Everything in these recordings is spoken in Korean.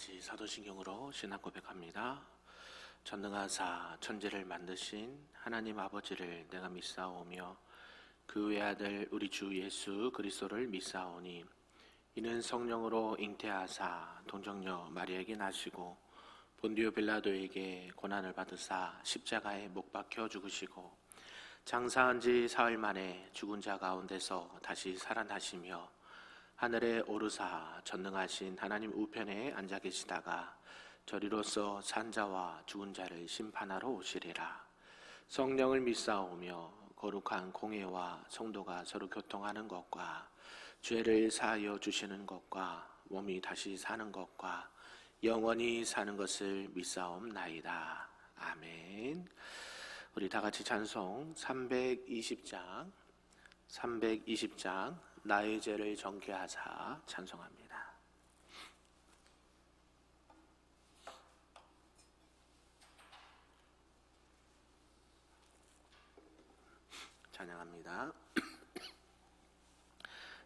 같이 사도신경으로 신앙 고백합니다. 전능하사 천지를 만드신 하나님 아버지를 내가 믿사오며 그 외아들 우리 주 예수 그리스도를 믿사오니 이는 성령으로 잉태하사 동정녀 마리아에게 나시고 본디오 빌라도에게 고난을 받으사 십자가에 못 박혀 죽으시고 장사한 지 사흘 만에 죽은 자 가운데서 다시 살아나시며 하늘에 오르사 전능하신 하나님 우편에 앉아 계시다가 저리로서 산자와 죽은 자를 심판하러 오시리라. 성령을 믿사오며 거룩한 공회와 성도가 서로 교통하는 것과 죄를 사하여 주시는 것과 몸이 다시 사는 것과 영원히 사는 것을 믿사옵나이다. 아멘. 우리 다 같이 찬송 320장 나의 죄를 정케하사 찬송합니다. 찬양합니다.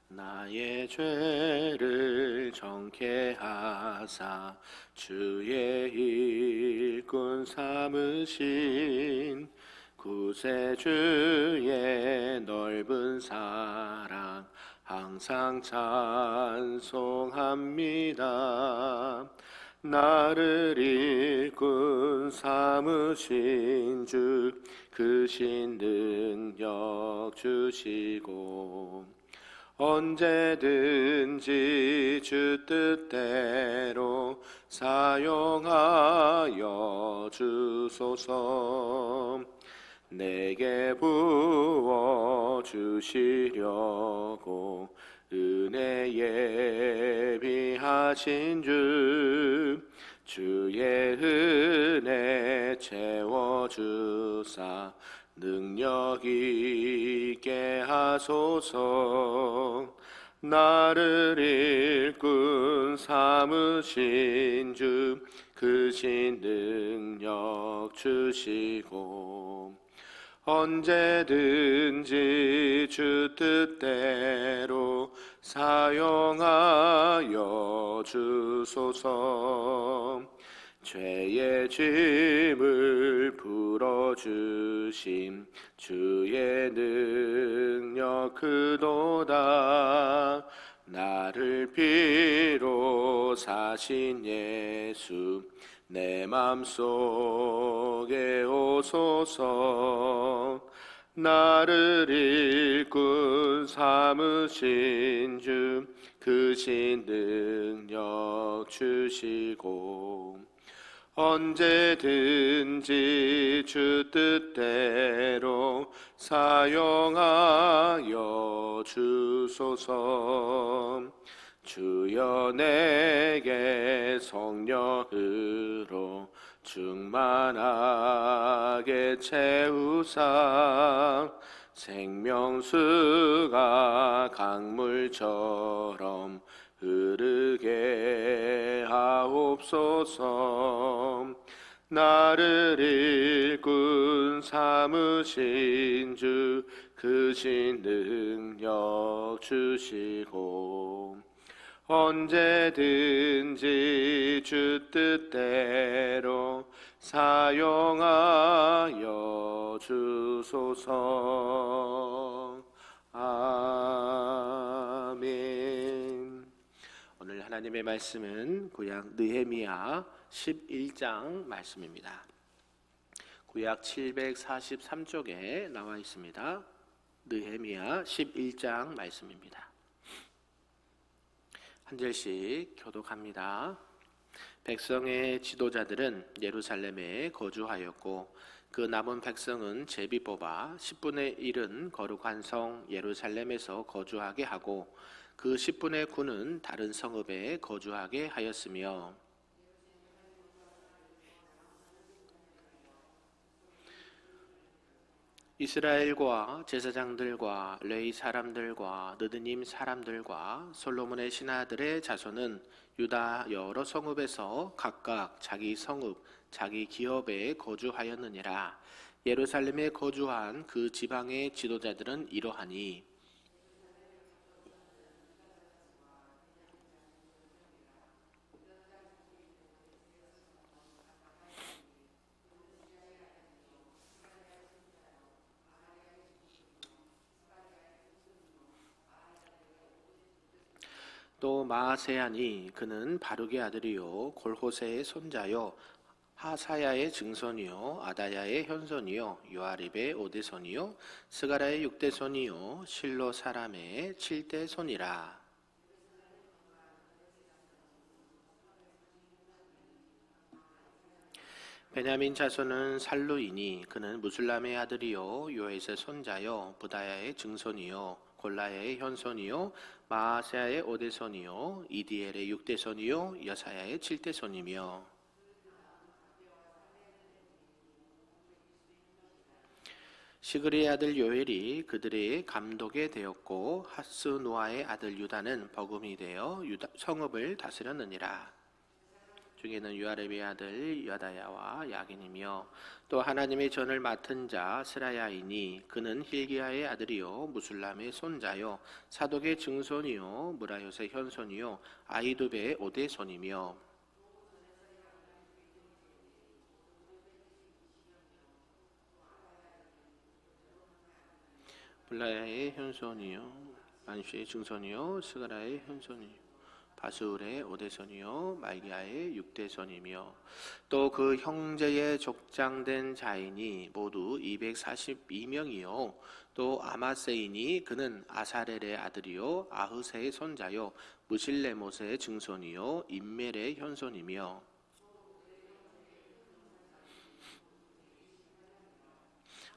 나의 죄를 정케하사 주의 일꾼 삼으신 구세주의 넓은 사랑 항상 찬송합니다. 나를 일꾼 삼으신 주 크신 능력 주시고 언제든지 주 뜻대로 사용하여 주소서. 내게 부어 주시려고 은혜 예비하신 주의 은혜 채워주사 능력 있게 하소서. 나를 일꾼 삼으신 주 크신 능력 주시고 언제든지 주 뜻대로 사용하여 주소서. 죄의 짐을 풀어주심 주의 능력 크도다. 나를 피로 사신 예수 내 맘속에 오소서. 나를 일꾼 삼으신 주 크신 능력 주시고 언제든지 주 뜻대로 사용하여 주소서. 주여 내게 성령으로 충만하게 채우사 생명수가 강물처럼 흐르게 하옵소서. 나를 일꾼 삼으신 주 크신 능력 주시고 언제든지 주 뜻대로 사용하여 주소서. 아멘. 오늘 하나님의 말씀은 구약 느헤미야 11장 말씀입니다. 구약 743쪽에 나와 있습니다. 느헤미야 11장 말씀입니다. 한 절씩 교독합니다. 백성의 지도자들은 예루살렘에 거주하였고 그 남은 백성은 제비 뽑아 10분의 1은 거룩한 성 예루살렘에서 거주하게 하고 그 10분의 9는 다른 성읍에 거주하게 하였으며 이스라엘과 제사장들과 레위 사람들과 느드님 사람들과 솔로몬의 신하들의 자손은 유다 여러 성읍에서 각각 자기 성읍, 자기 기업에 거주하였느니라. 예루살렘에 거주한 그 지방의 지도자들은 이러하니 또 마아세야니 그는 바룩의 아들이요 골호세의 손자요 하사야의 증손이요 아다야의 현손이요 요아립의 오대손이요 스가라의 육대손이요 실로 사람의 칠대손이라. 베냐민 자손은 살루이니 그는 무술람의 아들이요 요에스의 손자요 부다야의 증손이요 골라야의 현손이요 마아세야의 오대손이요 이디엘의 육대손이요 여사야의 칠대손이며 시그리의 아들 요엘이 그들의 감독에 되었고 하스노아의 아들 유다는 버금이 되어 성읍을 다스렸느니라. 중에는 요아렙의 아들 여다야와 야긴이며 또 하나님의 전을 맡은 자 스라야이니 그는 힐기야의 아들이요 무술람의 손자요 사독의 증손이요 무라요의 현손이요 아이두베의 오대손이며 블라야의 현손이요 만슈의 증손이요 스가라의 현손이요 바수울의 오대손이요 말기야의 육대손이며 또 그 형제의 족장된 자인이 모두 242명이요 또 아마세이니 그는 아사렐의 아들이요 아흐세의 손자요 무실레모스의 증손이요 임멜의 현손이며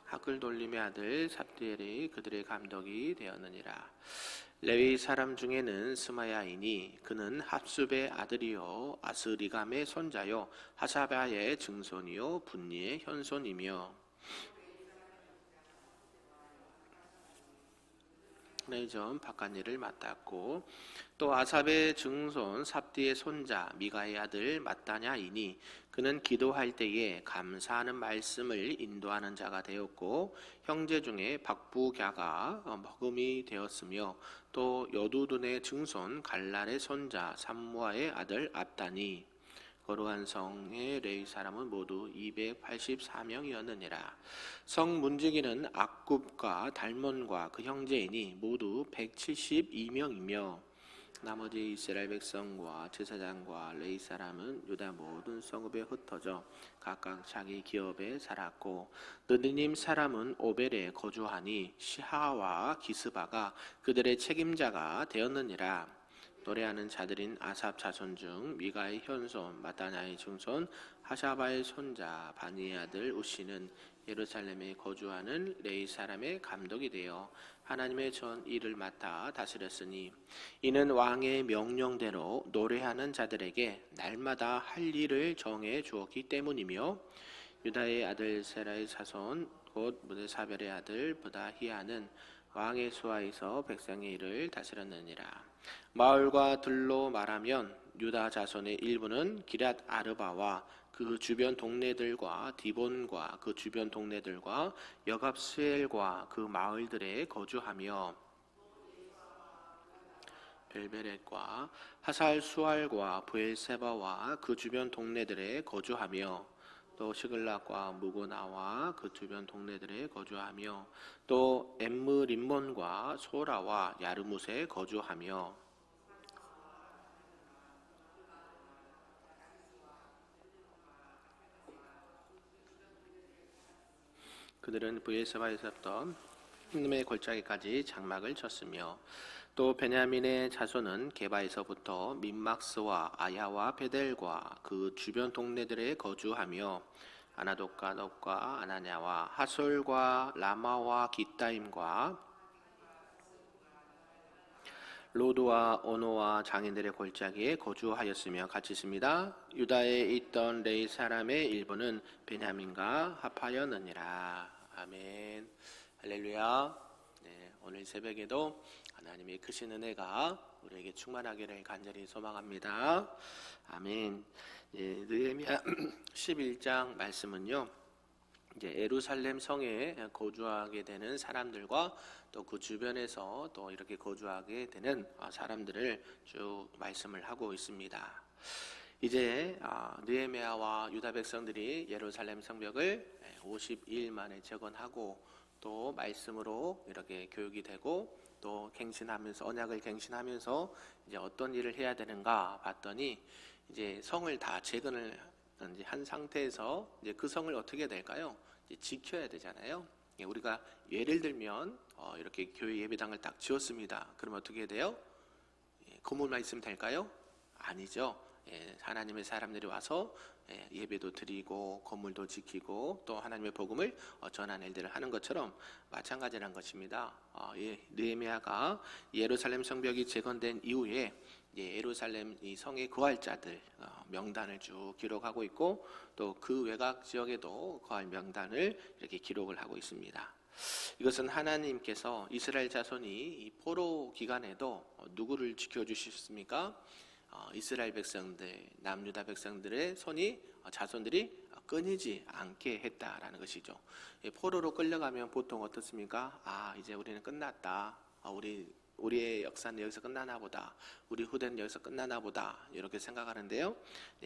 하글돌림의 아들 삽디엘이 그들의 감독이 되었느니라. 레위 사람 중에는 스마야이니 그는 합숲의 아들이요 아스리감의 손자요 하사바의 증손이요 분니의 현손이며 전 바깥일을 맡았고 또 아삽의 증손 삽디의 손자 미가의 아들 마따냐이니 그는 기도할 때에 감사하는 말씀을 인도하는 자가 되었고 형제 중에 박부갸가 머금이 되었으며 또 여두둔의 증손 갈랄의 손자 삼무아의 아들 압다니 거룩한 성의 레위 사람은 모두 284명이었느니라. 성 문지기는 악굽과 달몬과 그 형제이니 모두 172명이며 나머지 이스라엘 백성과 제사장과 레위 사람은 유다 모든 성읍에 흩어져 각각 자기 기업에 살았고 느디님 사람은 오벨에 거주하니 시하와 기스바가 그들의 책임자가 되었느니라. 노래하는 자들인 아삽 자손 중 미가의 현손 마따냐의 증손 하샤바의 손자 바니의 아들 우시는 예루살렘에 거주하는 레위 사람의 감독이 되어 하나님의 전 일을 맡아 다스렸으니 이는 왕의 명령대로 노래하는 자들에게 날마다 할 일을 정해 주었기 때문이며 유다의 아들 세라의 자손 곧 무드사벨의 아들 부다히아는 왕의 수하에서 백성의 일을 다스렸느니라. 마을과 들로 말하면 유다 자손의 일부는 기럇 아르바와 그 주변 동네들과 디본과 그 주변 동네들과 여갑스엘과 그 마을들에 거주하며 벨베렛과 하살 수알과 부엘세바와 그 주변 동네들에 거주하며 또 시글락과 무고나와 그 주변 동네들에 거주하며 또 엠므림몬과 소라와 야르무스에 거주하며 그들은 부엘세바에서 던 흰름의 골짜기까지 장막을 쳤으며 또 베냐민의 자손은 게바에서부터 민막스와 아야와 베델과 그 주변 동네들에 거주하며 아나돗과 넙과 아나냐와 하솔과 라마와 기타임과 로드와 오노와 장인들의 골짜기에 거주하였으며 같이 있습니다. 유다에 있던 레위 사람의 일부는 베냐민과 합하였느니라. 아멘. 할렐루야. 네, 오늘 새벽에도 하나님의 크신 은혜가 우리에게 충만하기를 간절히 소망합니다. 아멘. 느헤미야 11장 말씀은요. 이제 예루살렘 성에 거주하게 되는 사람들과 또 그 주변에서 또 이렇게 거주하게 되는 사람들을 쭉 말씀을 하고 있습니다. 이제 느헤미야와 유다 백성들이 예루살렘 성벽을 50일 만에 재건하고 또 말씀으로 이렇게 교육이 되고 또 갱신하면서 언약을 갱신하면서 이제 어떤 일을 해야 되는가 봤더니 이제 성을 다 재건을 이제 한 상태에서 이제 그 성을 어떻게 해야 될까요? 이제 지켜야 되잖아요. 우리가 예를 들면 이렇게 교회 예배당을 딱 지었습니다. 그러면 어떻게 해야 돼요? 건물만 있으면 될까요? 아니죠. 하나님의 사람들이 와서 예배도 드리고 건물도 지키고 또 하나님의 복음을 전하는 일들을 하는 것처럼 마찬가지란 것입니다. 느헤미야가 예루살렘 성벽이 재건된 이후에 예루살렘 이 성에 거할 자들 명단을 쭉 기록하고 있고 또 그 외곽 지역에도 거할 명단을 이렇게 기록을 하고 있습니다. 이것은 하나님께서 이스라엘 자손이 이 포로 기간에도 누구를 지켜주셨습니까? 이스라엘 백성들, 남유다 백성들의 자손들이 끊이지 않게 했다라는 것이죠. 포로로 끌려가면 보통 어떻습니까? 이제 우리는 끝났다. 우리의 역사는 여기서 끝나나 보다. 우리 후대는 여기서 끝나나 보다. 이렇게 생각하는데요.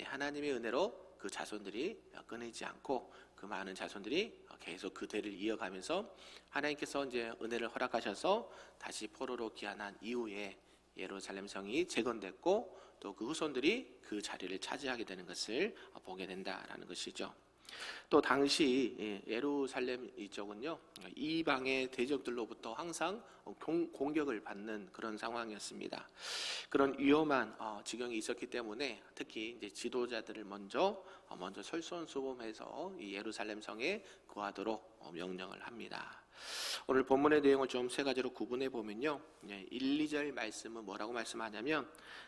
하나님의 은혜로 그 자손들이 끊이지 않고 그 많은 자손들이 계속 그 대를 이어가면서 하나님께서 이제 은혜를 허락하셔서 다시 포로로 귀환한 이후에 예루살렘 성이 재건됐고 또 그 후손들이 그 자리를 차지하게 되는 것을 보게 된다라는 것이죠. 또 당시 예루살렘 이쪽은요 이방의 대적들로부터 항상 공격을 받는 그런 상황이었습니다. 그런 위험한 지경이 있었기 때문에 특히 이제 지도자들을 먼저 솔선수범해서 이 예루살렘 성에 거하도록 명령을 합니다. 오늘 본문의 내용을 좀 세 가지로 구분해 보면요, 1, 2절 말씀은 뭐라고 말씀하냐면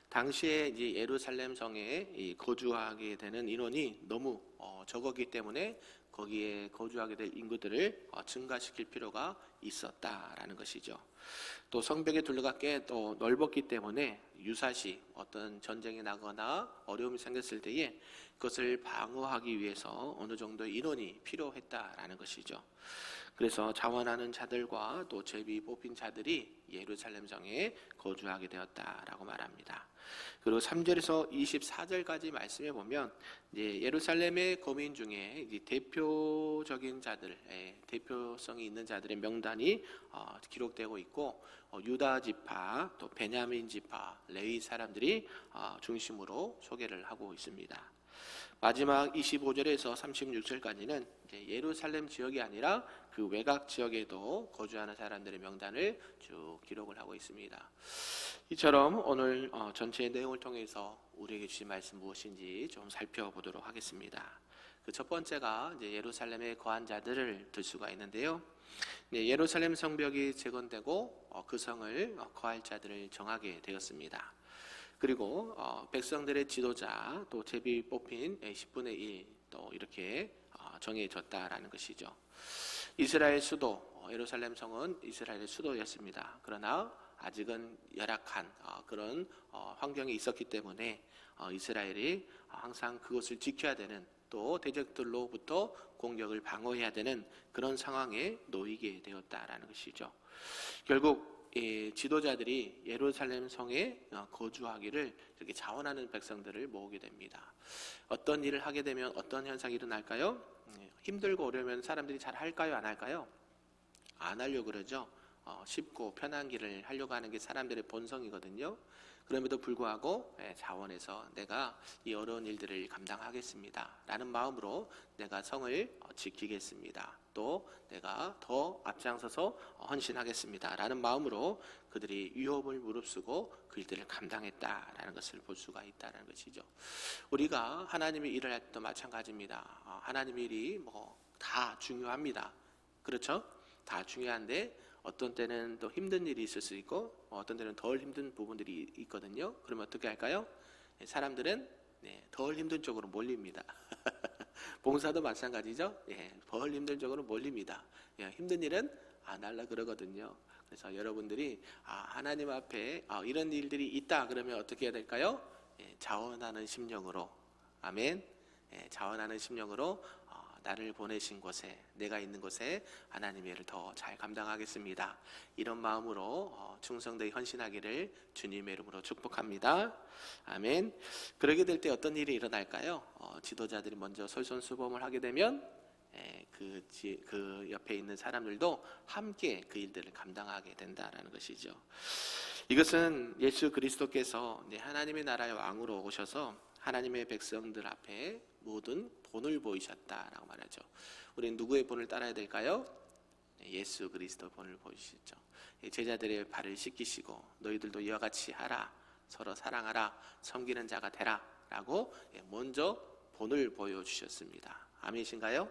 당시에 이제 예루살렘 성에 거주하게 되는 인원이 너무 적었기 때문에 거기에 거주하게 될 인구들을 증가시킬 필요가 있었다라는 것이죠. 또 성벽의 둘레가 꽤 또 넓었기 때문에 유사시 어떤 전쟁이 나거나 어려움이 생겼을 때에 그것을 방어하기 위해서 어느 정도의 인원이 필요했다라는 것이죠. 그래서 자원하는 자들과 또 제비 뽑힌 자들이 예루살렘 성에 거주하게 되었다라고 말합니다. 그리고 3절에서 24절까지 말씀해 보면 이제 예루살렘의 거민 중에 이제 대표적인 자들, 대표성이 있는 자들의 명단이 기록되고 있고 유다 지파, 또 베냐민 지파, 레위 사람들이 중심으로 소개를 하고 있습니다. 마지막 25절에서 36절까지는 예루살렘 지역이 아니라 그 외곽 지역에도 거주하는 사람들의 명단을 쭉 기록을 하고 있습니다. 이처럼 오늘 전체의 내용을 통해서 우리에게 주신 말씀 무엇인지 좀 살펴보도록 하겠습니다. 그 첫 번째가 이제 예루살렘에 거한 자들을 들 수가 있는데요. 예루살렘 성벽이 재건되고 그 성을 거할 자들을 정하게 되었습니다. 그리고 백성들의 지도자 또 제비 뽑힌 10분의 1 또 이렇게 정해졌다라는 것이죠. 이스라엘 수도 예루살렘 성은 이스라엘의 수도였습니다. 그러나 아직은 열악한 그런 환경이 있었기 때문에 이스라엘이 항상 그것을 지켜야 되는 또 대적들로부터 공격을 방어해야 되는 그런 상황에 놓이게 되었다라는 것이죠. 결국 지도자들이 예루살렘 성에 거주하기를 이렇게 자원하는 백성들을 모으게 됩니다. 어떤 일을 하게 되면 어떤 현상이 일어날까요? 힘들고 어려우면 사람들이 잘 할까요? 안 할까요? 안 하려고 그러죠. 쉽고 편한 길을 하려고 하는 게 사람들의 본성이거든요. 그럼에도 불구하고 자원해서 내가 이 어려운 일들을 감당하겠습니다 라는 마음으로 내가 성을 지키겠습니다, 또 내가 더 앞장서서 헌신하겠습니다 라는 마음으로 그들이 위협을 무릅쓰고 그 일들을 감당했다라는 것을 볼 수가 있다는 것이죠. 우리가 하나님의 일을 할 때도 마찬가지입니다. 하나님의 일이 다 중요합니다. 그렇죠? 다 중요한데 어떤 때는 또 힘든 일이 있을 수 있고 어떤 때는 덜 힘든 부분들이 있거든요. 그러면 어떻게 할까요? 사람들은 덜 힘든 쪽으로 몰립니다. 봉사도 마찬가지죠. 덜 힘든 쪽으로 몰립니다. 힘든 일은 안 하려고 그러거든요. 그래서 여러분들이 하나님 앞에 이런 일들이 있다 그러면 어떻게 해야 될까요? 자원하는 심령으로, 아멘. 자원하는 심령으로 나를 보내신 곳에, 내가 있는 곳에 하나님의 일을 더 잘 감당하겠습니다, 이런 마음으로 충성되게 헌신하기를 주님의 이름으로 축복합니다. 아멘. 그러게 될 때 어떤 일이 일어날까요? 지도자들이 먼저 솔선수범을 하게 되면 그 옆에 있는 사람들도 함께 그 일들을 감당하게 된다라는 것이죠. 이것은 예수 그리스도께서 하나님의 나라의 왕으로 오셔서 하나님의 백성들 앞에 모든 본을 보이셨다라고 말하죠. 우리는 누구의 본을 따라야 될까요? 예수 그리스도 본을 보이시죠. 제자들의 발을 씻기시고 너희들도 이와 같이 하라, 서로 사랑하라, 섬기는 자가 되라 라고 먼저 본을 보여주셨습니다. 아멘이신가요?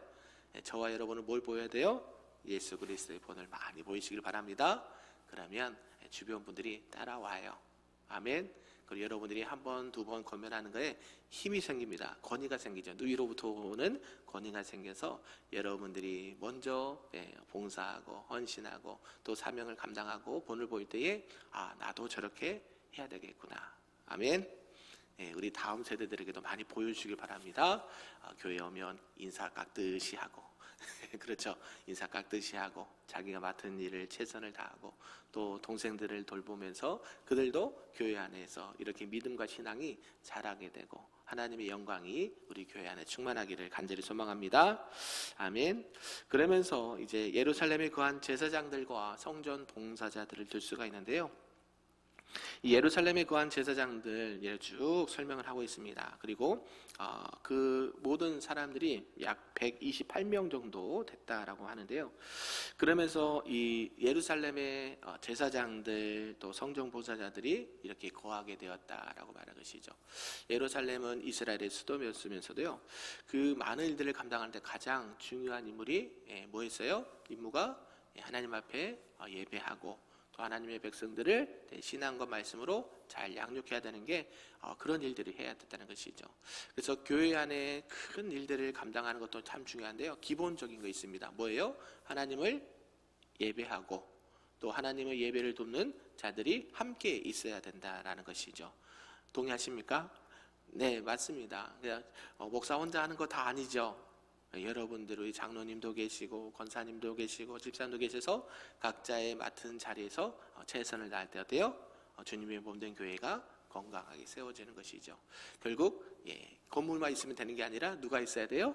저와 여러분은 뭘 보여야 돼요? 예수 그리스도의 본을 많이 보이시길 바랍니다. 그러면 주변 분들이 따라와요. 아멘. 그리고 여러분들이 한 번, 두 번 권면하는 거에 힘이 생깁니다. 권위가 생기죠. 위로부터 오는 권위가 생겨서 여러분들이 먼저 봉사하고 헌신하고 또 사명을 감당하고 본을 보일 때에 나도 저렇게 해야 되겠구나. 아멘. 우리 다음 세대들에게도 많이 보여주시길 바랍니다. 교회 오면 인사 깎듯이 하고 그렇죠. 인사 깎듯이 하고 자기가 맡은 일을 최선을 다하고 또 동생들을 돌보면서 그들도 교회 안에서 이렇게 믿음과 신앙이 자라게 되고 하나님의 영광이 우리 교회 안에 충만하기를 간절히 소망합니다. 아멘. 그러면서 이제 예루살렘에 거한 제사장들과 성전 봉사자들을 들 수가 있는데요. 이 예루살렘에 거한 제사장들 쭉 설명을 하고 있습니다. 그리고 그 모든 사람들이 약 128명 정도 됐다라고 하는데요. 그러면서 이 예루살렘의 제사장들 또 성전 보좌자들이 이렇게 거하게 되었다라고 말하는 것이죠. 예루살렘은 이스라엘의 수도였으면서도요. 그 많은 일들을 감당하는데 가장 중요한 인물이 뭐였어요? 임무가 하나님 앞에 예배하고 또 하나님의 백성들을 신앙과 말씀으로 잘 양육해야 되는 게 그런 일들을 해야 된다는 것이죠. 그래서 교회 안에 큰 일들을 감당하는 것도 참 중요한데요. 기본적인 거 있습니다. 뭐예요? 하나님을 예배하고 또 하나님의 예배를 돕는 자들이 함께 있어야 된다라는 것이죠. 동의하십니까? 네, 맞습니다. 그냥 목사 혼자 하는 거 다 아니죠. 여러분들의 장로님도 계시고 권사님도 계시고 집사님도 계셔서 각자의 맡은 자리에서 최선을 다할 때 어때요? 주님의 몸된 교회가 건강하게 세워지는 것이죠. 결국 건물만 있으면 되는 게 아니라 누가 있어야 돼요?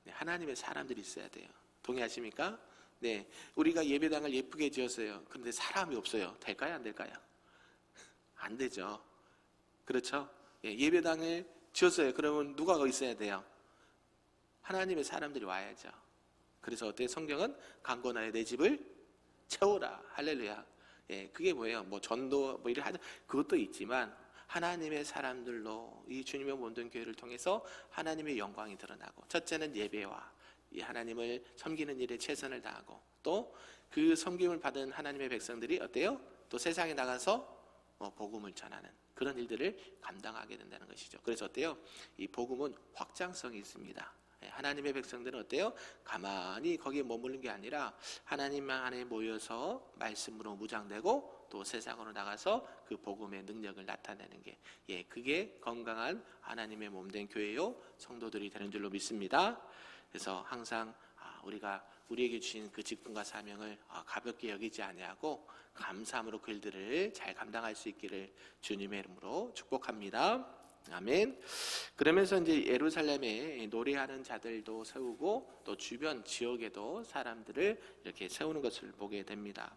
하나님의 사람들이 있어야 돼요. 동의하십니까? 네, 우리가 예배당을 예쁘게 지었어요. 그런데 사람이 없어요. 될까요? 안 될까요? 안 되죠. 그렇죠? 예배당을 지었어요. 그러면 누가 거기 있어야 돼요? 하나님의 사람들이 와야죠. 그래서 어때? 성경은 강건하여 내 집을 채우라. 할렐루야. 그게 뭐예요? 뭐 전도 뭐 이래 하자 그것도 있지만 하나님의 사람들로 이 주님의 몸된 교회를 통해서 하나님의 영광이 드러나고 첫째는 예배와 이 하나님을 섬기는 일에 최선을 다하고 또 그 섬김을 받은 하나님의 백성들이 어때요? 또 세상에 나가서 복음을 전하는 그런 일들을 감당하게 된다는 것이죠. 그래서 어때요? 이 복음은 확장성이 있습니다. 하나님의 백성들은 어때요? 가만히 거기에 머무르는 게 아니라 하나님 안에 모여서 말씀으로 무장되고 또 세상으로 나가서 그 복음의 능력을 나타내는 게 그게 건강한 하나님의 몸된 교회요 성도들이 되는 줄로 믿습니다. 그래서 항상 우리가 우리에게 주신 그 직분과 사명을 가볍게 여기지 아니하고 감사함으로 그 일들을 잘 감당할 수 있기를 주님의 이름으로 축복합니다. 아멘. 그러면서 이제 예루살렘에 노래하는 자들도 세우고 또 주변 지역에도 사람들을 이렇게 세우는 것을 보게 됩니다.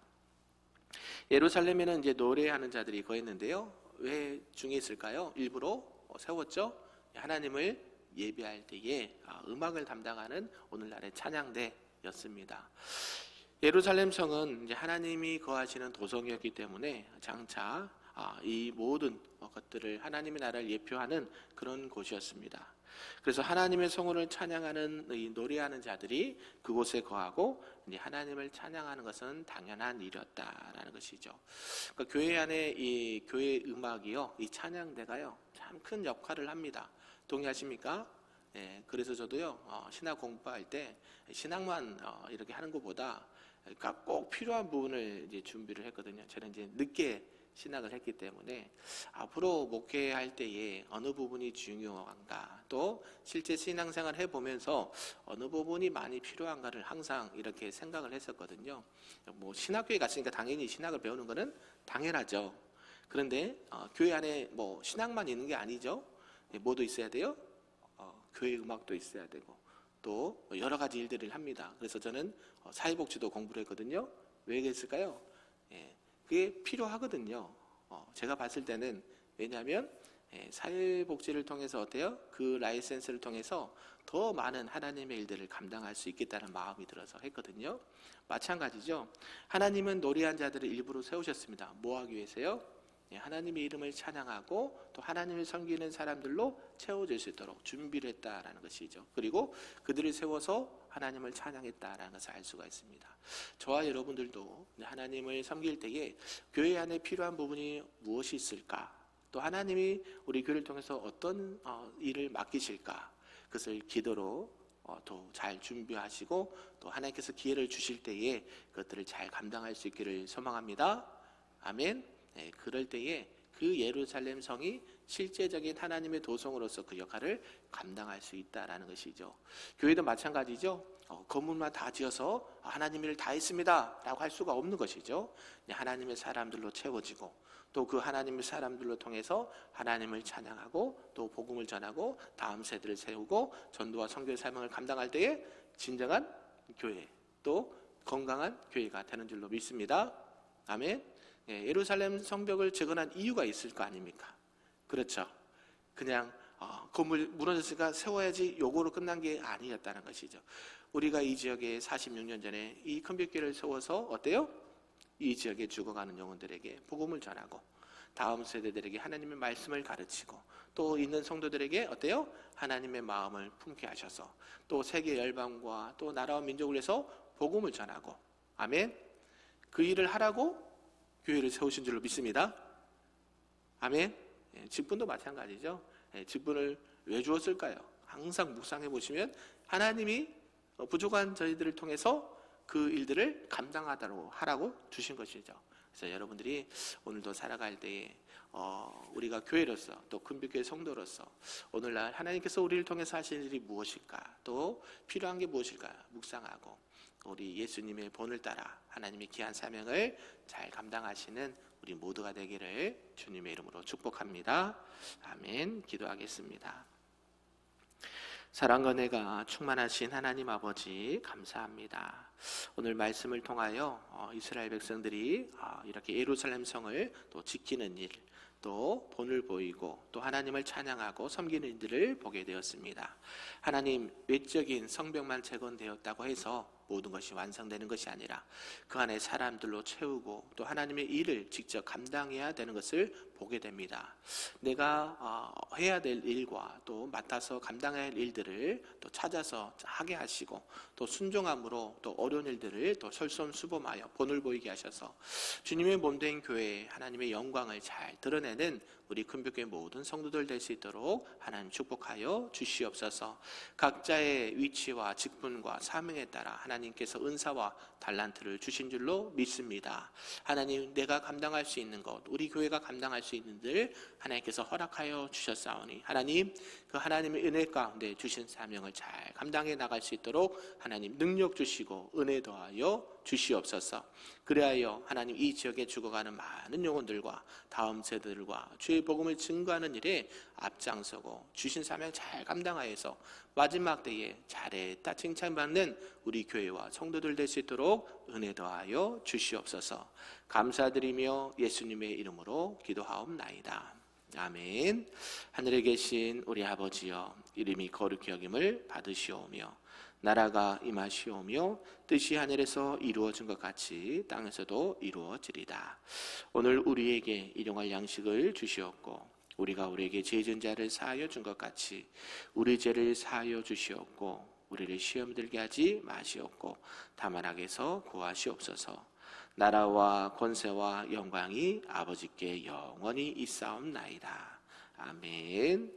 예루살렘에는 이제 노래하는 자들이 거했는데요. 왜 중에 있을까요? 일부러 세웠죠. 하나님을 예배할 때에 음악을 담당하는 오늘날의 찬양대였습니다. 예루살렘 성은 이제 하나님이 거하시는 도성이었기 때문에 장차 이 모든 것들을 하나님의 나라를 예표하는 그런 곳이었습니다. 그래서 하나님의 성호를 찬양하는 이 노래하는 자들이 그곳에 거하고 이제 하나님을 찬양하는 것은 당연한 일이었다라는 것이죠. 그러니까 교회 안에 이 교회 음악이요, 이 찬양대가요, 참 큰 역할을 합니다. 동의하십니까? 네, 그래서 저도요 신학 공부할 때 신학만 이렇게 하는 것보다 그러니까 꼭 필요한 부분을 이제 준비를 했거든요. 저는 이제 늦게 신학을 했기 때문에 앞으로 목회할 때에 어느 부분이 중요한가 또 실제 신앙생활을 해보면서 어느 부분이 많이 필요한가를 항상 이렇게 생각을 했었거든요. 뭐 신학교에 갔으니까 당연히 신학을 배우는 것은 당연하죠. 그런데 교회 안에 뭐 신학만 있는 게 아니죠. 뭐도 있어야 돼요? 교회 음악도 있어야 되고 또 여러 가지 일들을 합니다. 그래서 저는 사회복지도 공부를 했거든요. 왜 그랬을까요? 예, 그게 필요하거든요. 제가 봤을 때는 왜냐하면 사회복지를 통해서 어때요? 그 라이센스를 통해서 더 많은 하나님의 일들을 감당할 수 있겠다는 마음이 들어서 했거든요. 마찬가지죠. 하나님은 노리한 자들을 일부러 세우셨습니다. 뭐 하기 위해서요? 하나님의 이름을 찬양하고 또 하나님을 섬기는 사람들로 채워질 수 있도록 준비를 했다라는 것이죠. 그리고 그들을 세워서 하나님을 찬양했다라는 것을 알 수가 있습니다. 저와 여러분들도 하나님을 섬길 때에 교회 안에 필요한 부분이 무엇이 있을까? 또 하나님이 우리 교회를 통해서 어떤 일을 맡기실까? 그것을 기도로 또 잘 준비하시고 또 하나님께서 기회를 주실 때에 그것들을 잘 감당할 수 있기를 소망합니다. 아멘. 네, 그럴 때에 그 예루살렘 성이 실제적인 하나님의 도성으로서 그 역할을 감당할 수 있다라는 것이죠. 교회도 마찬가지죠. 건물만 다 지어서 하나님 일을 다 했습니다 라고 할 수가 없는 것이죠. 하나님의 사람들로 채워지고 또 그 하나님의 사람들로 통해서 하나님을 찬양하고 또 복음을 전하고 다음 세대를 세우고 전도와 선교의 사명을 감당할 때에 진정한 교회 또 건강한 교회가 되는 줄로 믿습니다. 아멘. 예루살렘 성벽을 재건한 이유가 있을 거 아닙니까? 그렇죠. 그냥 건물 무너졌으니까 세워야지 요거로 끝난 게 아니었다는 것이죠. 우리가 이 지역에 46년 전에 이 큰빛교회를 세워서 어때요? 이 지역에 죽어가는 영혼들에게 복음을 전하고 다음 세대들에게 하나님의 말씀을 가르치고 또 있는 성도들에게 어때요? 하나님의 마음을 품게 하셔서 또 세계 열방과 또 나라와 민족을 위해서 복음을 전하고 아멘. 그 일을 하라고 교회를 세우신 줄로 믿습니다. 아멘. 직분도 마찬가지죠. 직분을 왜 주었을까요? 항상 묵상해 보시면 하나님이 부족한 저희들을 통해서 그 일들을 감당하도록 하라고 주신 것이죠. 그래서 여러분들이 오늘도 살아갈 때에 우리가 교회로서 또 큰빛교회 성도로서 오늘날 하나님께서 우리를 통해서 하실 일이 무엇일까 또 필요한 게 무엇일까 묵상하고 우리 예수님의 본을 따라 하나님의 귀한 사명을 잘 감당하시는 우리 모두가 되기를 주님의 이름으로 축복합니다. 아멘. 기도하겠습니다. 사랑과 은혜가 충만하신 하나님 아버지 감사합니다. 오늘 말씀을 통하여 이스라엘 백성들이 이렇게 예루살렘 성을 또 지키는 일, 또 본을 보이고 또 하나님을 찬양하고 섬기는 일들을 보게 되었습니다. 하나님, 외적인 성벽만 재건되었다고 해서 모든 것이 완성되는 것이 아니라 그 안에 사람들로 채우고 또 하나님의 일을 직접 감당해야 되는 것을 보게 됩니다. 내가 해야 될 일과 또 맡아서 감당해야 할 일들을 또 찾아서 하게 하시고 또 순종함으로 또 어려운 일들을 또 솔선수범하여 본을 보이게 하셔서 주님의 몸된 교회에 하나님의 영광을 잘 드러내는 우리 큰빛교회 모든 성도들 될 수 있도록 하나님 축복하여 주시옵소서. 각자의 위치와 직분과 사명에 따라 하나님께서 은사와 달란트를 주신 줄로 믿습니다. 하나님, 내가 감당할 수 있는 것, 우리 교회가 감당할 수 있는 들 하나님께서 허락하여 주셨사오니 하나님, 그 하나님의 은혜 가운데 주신 사명을 잘 감당해 나갈 수 있도록 하나님 능력 주시고 은혜 더하여 주시옵소서. 그리하여 하나님 이 지역에 죽어가는 많은 영혼들과 다음 세대들과 주의 복음을 증거하는 일에 앞장서고 주신 사명 잘 감당하여서 마지막 때에 잘했다 칭찬받는 우리 교회와 성도들 될 수 있도록 은혜 더하여 주시옵소서. 감사드리며 예수님의 이름으로 기도하옵나이다. 아멘. 하늘에 계신 우리 아버지여, 이름이 거룩히 여김을 받으시오며 나라가 임하시오며 뜻이 하늘에서 이루어진 것 같이 땅에서도 이루어지리다. 오늘 우리에게 일용할 양식을 주시옵고 우리가 우리에게 죄 지은 자를 사하여 준 것 같이 우리 죄를 사하여 주시옵고 우리를 시험 들게 하지 마시옵고 다만 악에서 구하시옵소서. 나라와 권세와 영광이 아버지께 영원히 있사옵나이다. 아멘.